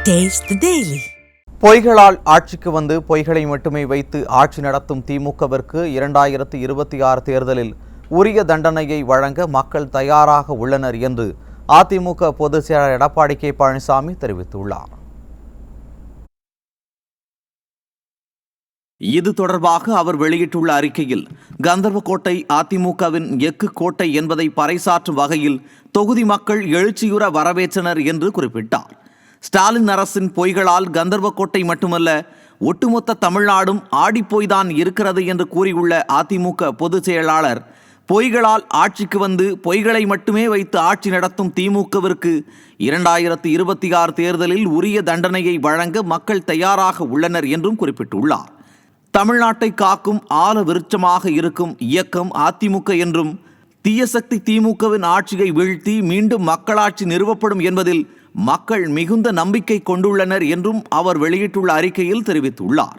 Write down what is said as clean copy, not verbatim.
Taste the Daily. பொய்களால் ஆட்சிக்கு வந்து பொய்களை மட்டுமே வைத்து ஆட்சி நடத்தும் திமுகவிற்கு 2026 தேர்தலில் உரிய தண்டனையை வழங்க மக்கள் தயாராக உள்ளனர் என்று அதிமுக பொதுச் செயலாளர் எடப்பாடி கே பழனிசாமி தெரிவித்துள்ளார். இது தொடர்பாக அவர் வெளியிட்டுள்ள அறிக்கையில், கந்தர்வக்கோட்டை அதிமுகவின் எஃகு கோட்டை என்பதை பறைசாற்றும் வகையில் தொகுதி மக்கள் எழுச்சியுற வரவேற்றனர் என்று குறிப்பிட்டார். ஸ்டாலின் அரசின் பொய்களால் கந்தர்வக்கோட்டை மட்டுமல்ல, ஒட்டுமொத்த தமிழ்நாடும் ஆடிப்போய்தான் இருக்கிறது என்று கூறியுள்ள அதிமுக பொதுச் செயலாளர், பொய்களால் ஆட்சிக்கு வந்து பொய்களை மட்டுமே வைத்து ஆட்சி நடத்தும் திமுகவிற்கு 2026 தேர்தலில் உரிய தண்டனையை வழங்க மக்கள் தயாராக உள்ளனர் என்றும் குறிப்பிட்டுள்ளார். தமிழ்நாட்டை காக்கும் ஆல விருட்சமாக இருக்கும் இயக்கம் அதிமுக என்றும், தீய சக்தி திமுகவின் ஆட்சியை வீழ்த்தி மீண்டும் மக்களாட்சி நிறுவப்படும் என்பதில் மக்கள் மிகுந்த நம்பிக்கை கொண்டுள்ளனர் என்றும் அவர் வெளியிட்டுள்ள அறிக்கையில் தெரிவித்துள்ளார்.